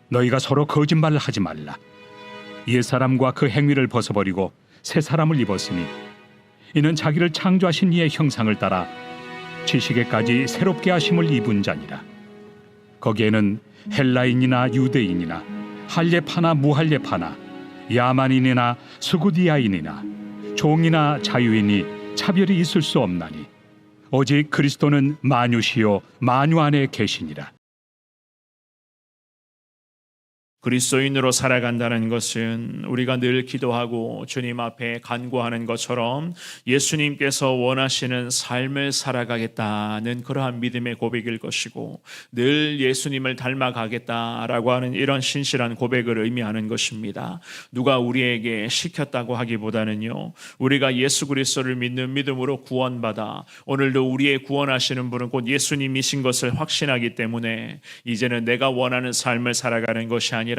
너희가 서로 거짓말을 하지 말라. 옛사람과 그 행위를 벗어버리고 새 사람을 입었으니 이는 자기를 창조하신 이의 형상을 따라 지식에까지 새롭게 하심을 입은 자니라. 거기에는 헬라인이나 유대인이나 할례파나 무할례파나 야만인이나 스구디아인이나 종이나 자유인이 차별이 있을 수 없나니 오직 그리스도는 만유시요 만유 안에 계시니라. 그리스도인으로 살아간다는 것은 우리가 늘 기도하고 주님 앞에 간구하는 것처럼 예수님께서 원하시는 삶을 살아가겠다는 그러한 믿음의 고백일 것이고, 늘 예수님을 닮아가겠다라고 하는 이런 신실한 고백을 의미하는 것입니다. 누가 우리에게 시켰다고 하기보다는요, 우리가 예수 그리스도를 믿는 믿음으로 구원받아 오늘도 우리의 구원하시는 분은 곧 예수님이신 것을 확신하기 때문에 이제는 내가 원하는 삶을 살아가는 것이 아니라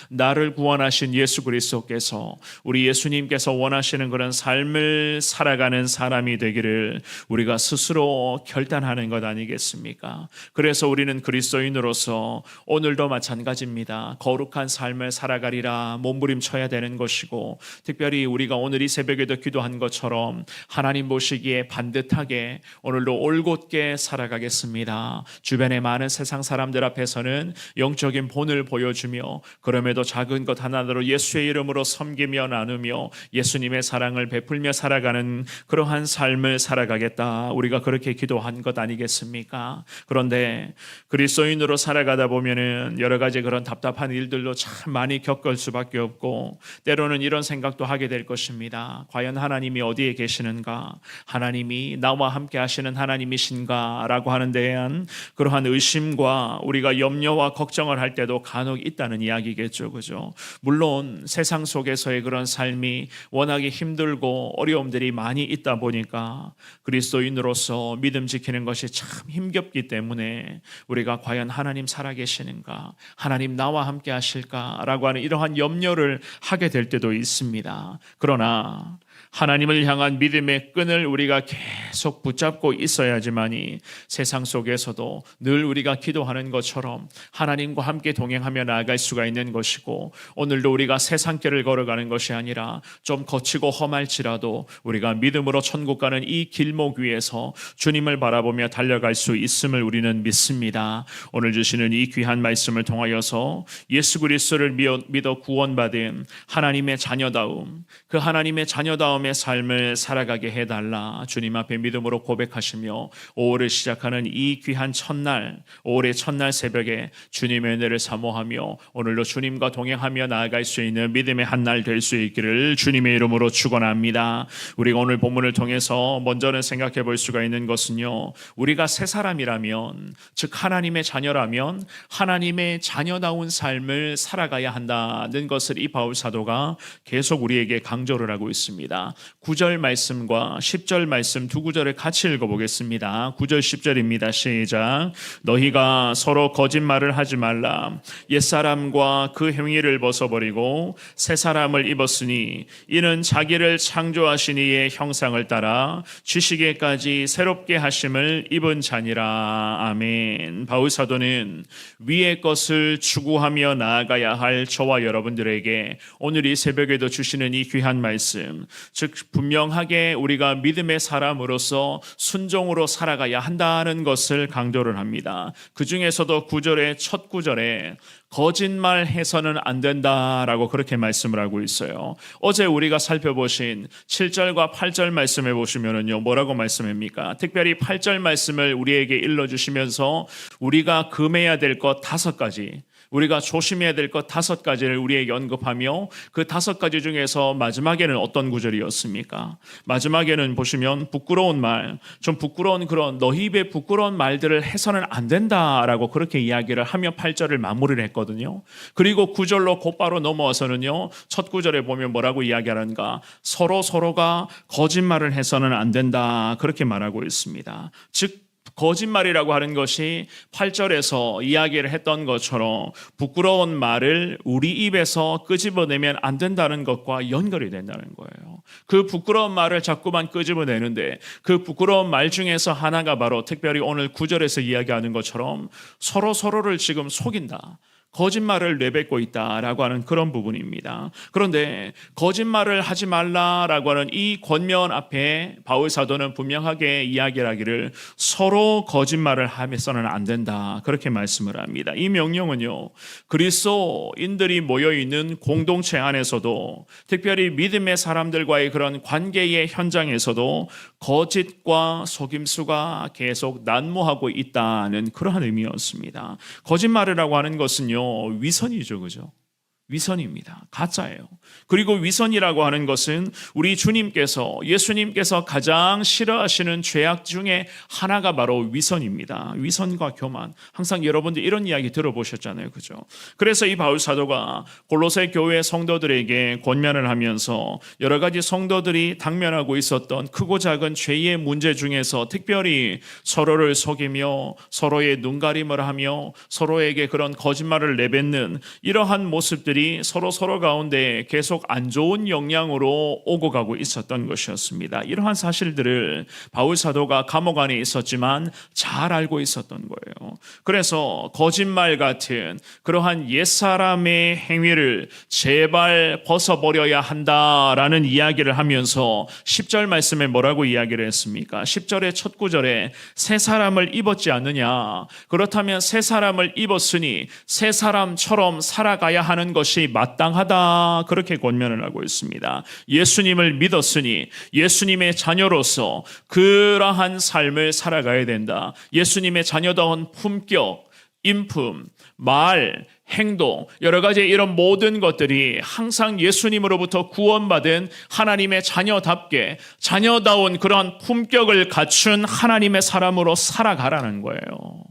나를 구원하신 예수 그리스도께서, 우리 예수님께서 원하시는 그런 삶을 살아가는 사람이 되기를 우리가 스스로 결단하는 것 아니겠습니까? 그래서 우리는 그리스도인으로서 오늘도 마찬가지입니다. 거룩한 삶을 살아가리라 몸부림쳐야 되는 것이고, 특별히 우리가 오늘 이 새벽에도 기도한 것처럼 하나님 보시기에 반듯하게 오늘도 올곧게 살아가겠습니다. 주변의 많은 세상 사람들 앞에서는 영적인 본을 보여주며, 그럼에도 작은 것 하나로 예수의 이름으로 섬기며 나누며 예수님의 사랑을 베풀며 살아가는 그러한 삶을 살아가겠다, 우리가 그렇게 기도한 것 아니겠습니까? 그런데 그리스도인으로 살아가다 보면은 여러 가지 그런 답답한 일들도 참 많이 겪을 수밖에 없고, 때로는 이런 생각도 하게 될 것입니다. 과연 하나님이 어디에 계시는가? 하나님이 나와 함께 하시는 하나님이신가? 라고 하는 데에 대한 그러한 의심과 우리가 염려와 걱정을 할 때도 간혹 있다는 이야기겠죠, 그죠? 물론 세상 속에서의 그런 삶이 워낙에 힘들고 어려움들이 많이 있다 보니까 그리스도인으로서 믿음 지키는 것이 참 힘겹기 때문에 우리가 과연 하나님 살아계시는가, 하나님 나와 함께 하실까라고 하는 이러한 염려를 하게 될 때도 있습니다. 그러나 하나님을 향한 믿음의 끈을 우리가 계속 붙잡고 있어야지만이 세상 속에서도 늘 우리가 기도하는 것처럼 하나님과 함께 동행하며 나아갈 수가 있는 것이고, 오늘도 우리가 세상길을 걸어가는 것이 아니라 좀 거치고 험할지라도 우리가 믿음으로 천국 가는 이 길목 위에서 주님을 바라보며 달려갈 수 있음을 우리는 믿습니다. 오늘 주시는 이 귀한 말씀을 통하여서 예수 그리스도를 믿어 구원받은 하나님의 자녀다움, 그 하나님의 자녀다움의 삶을 살아가게 해달라 주님 앞에 믿음으로 고백하시며, 5월을 시작하는 이 귀한 첫날, 5월의 첫날 새벽에 주님의 은혜를 사모하며 오늘도 주님과 동행하며 나아갈 수 있는 믿음의 한날 될 수 있기를 주님의 이름으로 축원합니다. 우리가 오늘 본문을 통해서 먼저는 생각해 볼 수가 있는 것은요, 우리가 새 사람이라면, 즉 하나님의 자녀라면 하나님의 자녀다운 삶을 살아가야 한다는 것을 이 바울 사도가 계속 우리에게 강조를 하고 있습니다. 9절 말씀과 10절 말씀 두 구절을 같이 읽어보겠습니다. 9절 10절입니다. 시작. 너희가 서로 거짓말을 하지 말라. 옛사람과 그 행위를 벗어버리고 새 사람을 입었으니 이는 자기를 창조하신 이의 형상을 따라 지식에까지 새롭게 하심을 입은 자니라. 아멘. 바울 사도는 위의 것을 추구하며 나아가야 할 저와 여러분들에게 오늘 이 새벽에도 주시는 이 귀한 말씀, 즉 분명하게 우리가 믿음의 사람으로서 순종으로 살아가야 한다는 것을 강조를 합니다. 그 중에서도 9절의 첫 구절에 거짓말해서는 안 된다라고 그렇게 말씀을 하고 있어요. 어제 우리가 살펴보신 7절과 8절 말씀해 보시면은요, 뭐라고 말씀합니까? 특별히 8절 말씀을 우리에게 일러주시면서 우리가 금해야 될 것 5가지, 우리가 조심해야 될 것 5가지를 우리에게 언급하며, 그 5가지 중에서 마지막에는 어떤 구절이었습니까? 마지막에는 보시면 부끄러운 말, 좀 부끄러운 그런 너희 입에 부끄러운 말들을 해서는 안 된다라고 그렇게 이야기를 하며 8절을 마무리를 했거든요. 그리고 9절로 곧바로 넘어와서는요, 첫 구절에 보면 뭐라고 이야기하는가? 서로가 거짓말을 해서는 안 된다, 그렇게 말하고 있습니다. 즉 거짓말이라고 하는 것이 8절에서 이야기를 했던 것처럼 부끄러운 말을 우리 입에서 끄집어내면 안 된다는 것과 연결이 된다는 거예요. 그 부끄러운 말을 자꾸만 끄집어내는데, 그 부끄러운 말 중에서 하나가 바로 특별히 오늘 9절에서 이야기하는 것처럼 서로를 지금 속인다, 거짓말을 내뱉고 있다라고 하는 그런 부분입니다. 그런데 거짓말을 하지 말라라고 하는 이 권면 앞에 바울 사도는 분명하게 이야기를 하기를 서로 거짓말을 하면서는 안 된다, 그렇게 말씀을 합니다. 이 명령은요, 그리스도인들이 모여있는 공동체 안에서도, 특별히 믿음의 사람들과의 그런 관계의 현장에서도 거짓과 속임수가 계속 난무하고 있다는 그러한 의미였습니다. 거짓말이라고 하는 것은요, 위선이죠, 그죠? 위선입니다. 가짜예요. 그리고 위선이라고 하는 것은 우리 주님께서, 예수님께서 가장 싫어하시는 죄악 중에 하나가 바로 위선입니다. 위선과 교만. 항상 여러분들 이런 이야기 들어보셨잖아요, 그죠? 그래서 이 바울 사도가 골로새 교회 성도들에게 권면을 하면서 여러 가지 성도들이 당면하고 있었던 크고 작은 죄의 문제 중에서 특별히 서로를 속이며 서로의 눈가림을 하며 서로에게 그런 거짓말을 내뱉는 이러한 모습들이 서로 가운데 계속 안 좋은 영향으로 오고 가고 있었던 것이었습니다. 이러한 사실들을 바울 사도가 감옥 안에 있었지만 잘 알고 있었던 거예요. 그래서 거짓말 같은 그러한 옛사람의 행위를 제발 벗어버려야 한다라는 이야기를 하면서 10절 말씀에 뭐라고 이야기를 했습니까? 10절의 첫 구절에 새 사람을 입었지 않느냐, 그렇다면 새 사람을 입었으니 새 사람처럼 살아가야 하는 것이 마땅하다, 그렇게 권면을 하고 있습니다. 예수님을 믿었으니 예수님의 자녀로서 그러한 삶을 살아가야 된다. 예수님의 자녀다운 품격, 인품, 말, 행동, 여러 가지 이런 모든 것들이 항상 예수님으로부터 구원받은 하나님의 자녀답게 자녀다운 그러한 품격을 갖춘 하나님의 사람으로 살아가라는 거예요.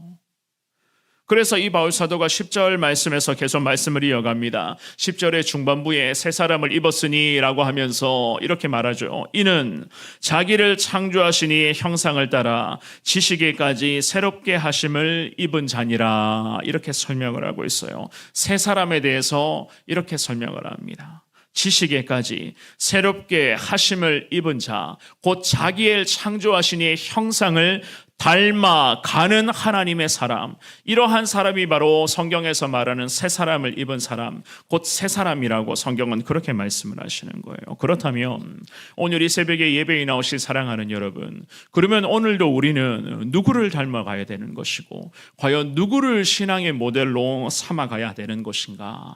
그래서 이 바울 사도가 10절 말씀에서 계속 말씀을 이어갑니다. 10절의 중반부에 새 사람을 입었으니 라고 하면서 이렇게 말하죠. 이는 자기를 창조하신 이의 형상을 따라 지식에까지 새롭게 하심을 입은 자니라, 이렇게 설명을 하고 있어요. 새 사람에 대해서 이렇게 설명을 합니다. 지식에까지 새롭게 하심을 입은 자, 곧 자기를 창조하신 이의 형상을 닮아가는 하나님의 사람, 이러한 사람이 바로 성경에서 말하는 새 사람을 입은 사람, 곧 새 사람이라고 성경은 그렇게 말씀을 하시는 거예요. 그렇다면 오늘 이 새벽에 예배에 나오실 사랑하는 여러분, 그러면 오늘도 우리는 누구를 닮아가야 되는 것이고 과연 누구를 신앙의 모델로 삼아가야 되는 것인가?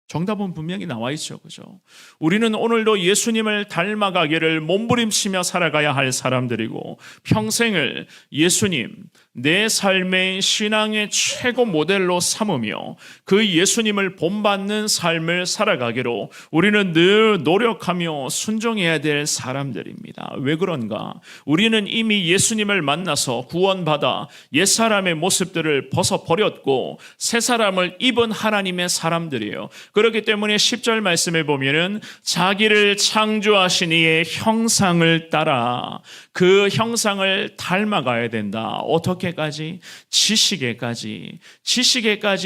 정답은 분명히 나와 있죠, 그죠? 우리는 오늘도 예수님을 닮아가기를 몸부림치며 살아가야 할 사람들이고, 평생을 예수님, 내 삶의 신앙의 최고 모델로 삼으며 그 예수님을 본받는 삶을 살아가기로 우리는 늘 노력하며 순종해야 될 사람들입니다. 왜 그런가? 우리는 이미 예수님을 만나서 구원받아 옛사람의 모습들을 벗어버렸고 새 사람을 입은 하나님의 사람들이에요. 그렇기 때문에 10절 말씀에 보면은 자기를 창조하신 이의 형상을 따라 그 형상을 닮아가야 된다. 어떻게까지? 지식에까지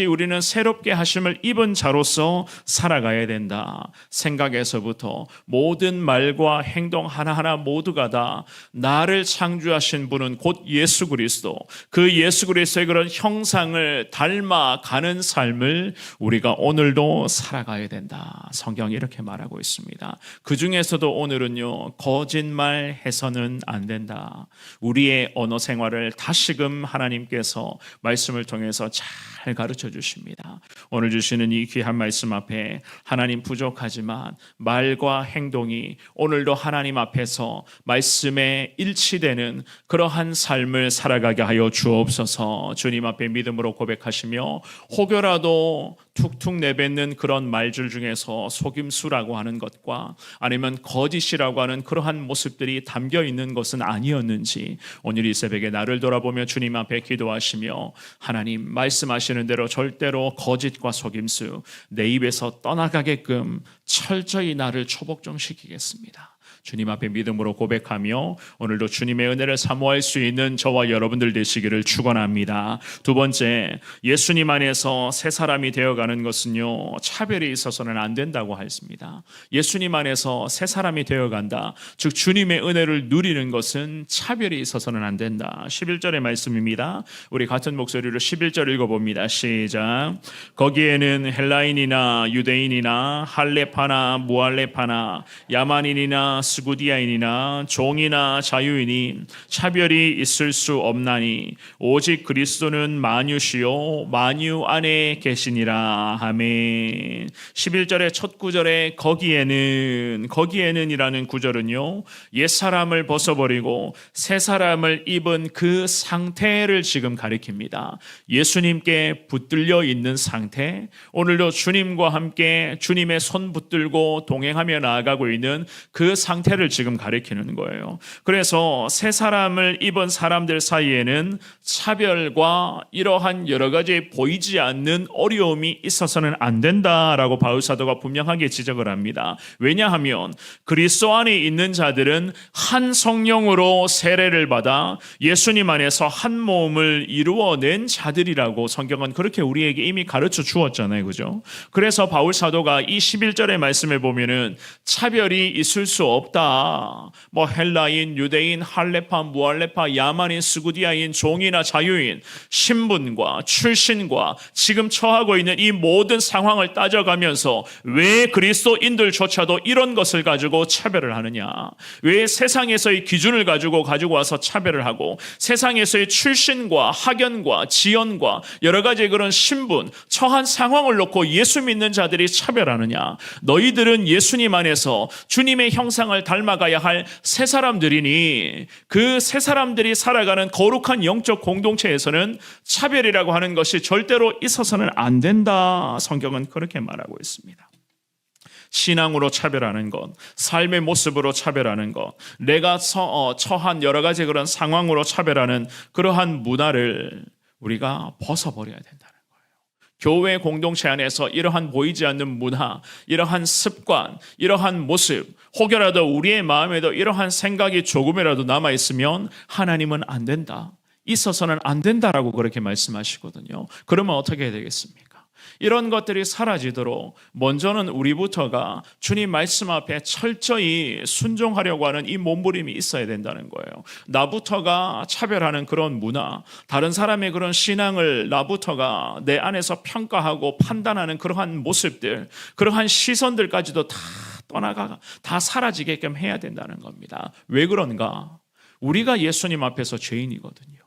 우리는 새롭게 하심을 입은 자로서 살아가야 된다. 생각에서부터 모든 말과 행동 하나하나 모두가 다 나를 창조하신 분은 곧 예수 그리스도, 그 예수 그리스도의 그런 형상을 닮아가는 삶을 우리가 오늘도 살아가야 된다. 성경이 이렇게 말하고 있습니다. 그 중에서도 오늘은요, 거짓말해서는 안 된다. 우리의 언어 생활을 다시금 하나님께서 말씀을 통해서 잘 가르쳐 주십니다. 오늘 주시는 이 귀한 말씀 앞에 하나님, 부족하지만 말과 행동이 오늘도 하나님 앞에서 말씀에 일치되는 그러한 삶을 살아가게 하여 주옵소서. 주님 앞에 믿음으로 고백하시며 혹여라도 툭툭 내뱉는 그런 말줄 중에서 속임수라고 하는 것과 아니면 거짓이라고 하는 그러한 모습들이 담겨 있는 것은 아니었는지 오늘 이 새벽에 나를 돌아보며 주님 앞에 기도하시며, 하나님 말씀하시는 대로 절대로 거짓과 속임수 내 입에서 떠나가게끔 철저히 나를 초복종시키겠습니다. 주님 앞에 믿음으로 고백하며 오늘도 주님의 은혜를 사모할 수 있는 저와 여러분들 되시기를 축원합니다. 두 번째, 예수님 안에서 새 사람이 되어가는 것은요, 차별이 있어서는 안 된다고 했습니다. 예수님 안에서 새 사람이 되어간다, 즉 주님의 은혜를 누리는 것은 차별이 있어서는 안 된다. 11절의 말씀입니다. 우리 같은 목소리로 11절 읽어봅니다. 시작. 거기에는 헬라인이나 유대인이나 할레파나 무할레파나 야만인이나 스구디아인이나 종이나 자유인이 차별이 있을 수 없나니 오직 그리스도는 만유시요 만유 안에 계시니라. 아멘. 11절의 첫 구절에 거기에는 이라는 구절은요, 옛사람을 벗어버리고 새 사람을 입은 그 상태를 지금 가리킵니다. 예수님께 붙들려 있는 상태, 오늘도 주님과 함께 주님의 손 붙들고 동행하며 나아가고 있는 그 상태를 지금 가리키는 거예요. 그래서 새 사람을 입은 사람들 사이에는 차별과 이러한 여러 가지 보이지 않는 어려움이 있어서는 안 된다라고 바울 사도가 분명하게 지적을 합니다. 왜냐하면 그리스도 안에 있는 자들은 한 성령으로 세례를 받아 예수님 안에서 한 몸을 이루어낸 자들이라고 성경은 그렇게 우리에게 이미 가르쳐 주었잖아요. 그죠? 그래서 바울 사도가 이 11절의 말씀을 보면은 차별이 있을 수 없다. 뭐 헬라인, 유대인, 할레파, 무할레파, 야만인, 스구디아인, 종이나 자유인, 신분과 출신과 지금 처하고 있는 이 모든 상황을 따져가면서 왜 그리스도인들조차도 이런 것을 가지고 차별을 하느냐? 왜 세상에서의 기준을 가지고 와서 차별을 하고 세상에서의 출신과 학연과 지연과 여러 가지 그런 신분, 처한 상황을 놓고 예수 믿는 자들이 차별하느냐? 너희들은 예수님 안에서 주님의 형상을 닮아가야 할 새 사람들이니 그 새 사람들이 살아가는 거룩한 영적 공동체에서는 차별이라고 하는 것이 절대로 있어서는 안 된다. 성경은 그렇게 말하고 있습니다. 신앙으로 차별하는 것, 삶의 모습으로 차별하는 것, 내가 처한 여러 가지 그런 상황으로 차별하는 그러한 문화를 우리가 벗어버려야 된다는 거예요. 교회 공동체 안에서 이러한 보이지 않는 문화, 이러한 습관, 이러한 모습, 혹여라도 우리의 마음에도 이러한 생각이 조금이라도 남아있으면 하나님은 안 된다, 있어서는 안 된다라고 그렇게 말씀하시거든요. 그러면 어떻게 해야 되겠습니까? 이런 것들이 사라지도록 먼저는 우리부터가 주님 말씀 앞에 철저히 순종하려고 하는 이 몸부림이 있어야 된다는 거예요. 나부터가 차별하는 그런 문화, 다른 사람의 그런 신앙을 나부터가 내 안에서 평가하고 판단하는 그러한 모습들, 그러한 시선들까지도 다 떠나가, 다 사라지게끔 해야 된다는 겁니다. 왜 그런가? 우리가 예수님 앞에서 죄인이거든요.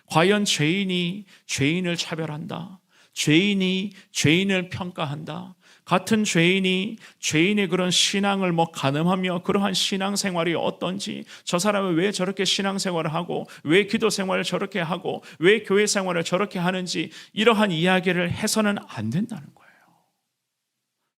과연 죄인이 죄인을 차별한다? 죄인이 죄인을 평가한다? 같은 죄인이 죄인의 그런 신앙을 가늠하며 그러한 신앙생활이 어떤지, 저 사람은 왜 저렇게 신앙생활을 하고 왜 기도생활을 저렇게 하고 왜 교회생활을 저렇게 하는지 이러한 이야기를 해서는 안 된다는 거예요.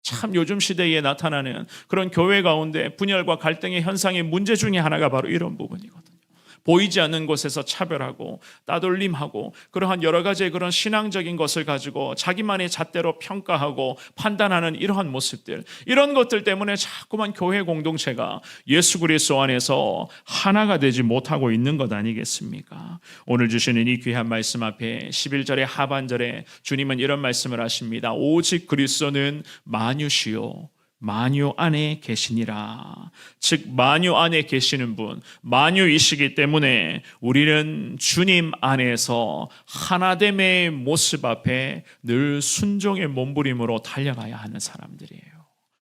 참 요즘 시대에 나타나는 그런 교회 가운데 분열과 갈등의 현상의 문제 중에 하나가 바로 이런 부분이거든요. 보이지 않는 곳에서 차별하고 따돌림하고 그러한 여러 가지의 그런 신앙적인 것을 가지고 자기만의 잣대로 평가하고 판단하는 이러한 모습들, 이런 것들 때문에 자꾸만 교회 공동체가 예수 그리스도 안에서 하나가 되지 못하고 있는 것 아니겠습니까? 오늘 주시는 이 귀한 말씀 앞에 11절의 하반절에 주님은 이런 말씀을 하십니다. 오직 그리스도는 만유시요 만유 안에 계시니라. 즉 만유 안에 계시는 분, 만유이시기 때문에 우리는 주님 안에서 하나됨의 모습 앞에 늘 순종의 몸부림으로 달려가야 하는 사람들이에요.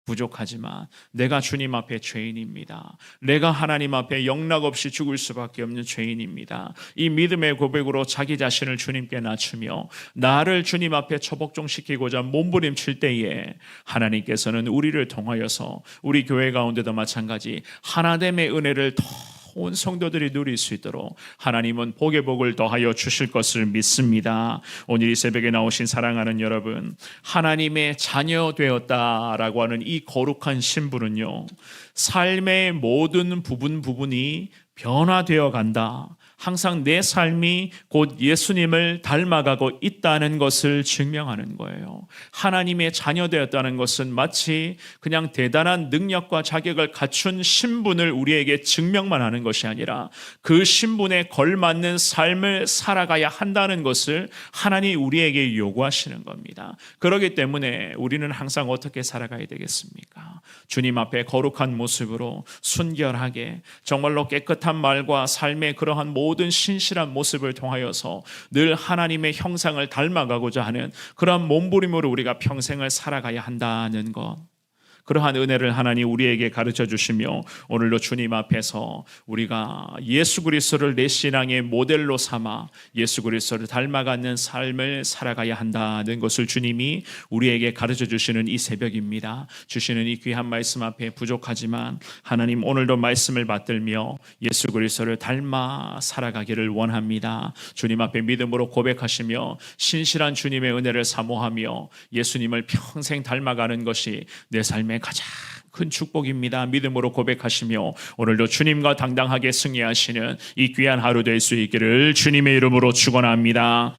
부족하지만 내가 주님 앞에 죄인입니다. 내가 하나님 앞에 영락없이 죽을 수밖에 없는 죄인입니다. 이 믿음의 고백으로 자기 자신을 주님께 낮추며 나를 주님 앞에 처복종시키고자 몸부림칠 때에 하나님께서는 우리를 통하여서 우리 교회 가운데도 마찬가지 하나됨의 은혜를 더 온 성도들이 누릴 수 있도록 하나님은 복의 복을 더하여 주실 것을 믿습니다. 오늘 이 새벽에 나오신 사랑하는 여러분, 하나님의 자녀 되었다라고 하는 이 거룩한 신분은요, 삶의 모든 부분이 변화되어 간다, 항상 내 삶이 곧 예수님을 닮아가고 있다는 것을 증명하는 거예요. 하나님의 자녀되었다는 것은 마치 그냥 대단한 능력과 자격을 갖춘 신분을 우리에게 증명만 하는 것이 아니라 그 신분에 걸맞는 삶을 살아가야 한다는 것을 하나님이 우리에게 요구하시는 겁니다. 그렇기 때문에 우리는 항상 어떻게 살아가야 되겠습니까? 주님 앞에 거룩한 모습으로 순결하게 정말로 깨끗한 말과 삶의 그러한 모든 신실한 모습을 통하여서 늘 하나님의 형상을 닮아가고자 하는 그러한 몸부림으로 우리가 평생을 살아가야 한다는 것, 그러한 은혜를 하나님 우리에게 가르쳐 주시며 오늘도 주님 앞에서 우리가 예수 그리스도를 내 신앙의 모델로 삼아 예수 그리스도를 닮아가는 삶을 살아가야 한다는 것을 주님이 우리에게 가르쳐 주시는 이 새벽입니다. 주시는 이 귀한 말씀 앞에 부족하지만 하나님 오늘도 말씀을 받들며 예수 그리스도를 닮아 살아가기를 원합니다. 주님 앞에 믿음으로 고백하시며 신실한 주님의 은혜를 사모하며 예수님을 평생 닮아가는 것이 내 삶의 가장 큰 축복입니다. 믿음으로 고백하시며 오늘도 주님과 당당하게 승리하시는 이 귀한 하루 될 수 있기를 주님의 이름으로 축원합니다.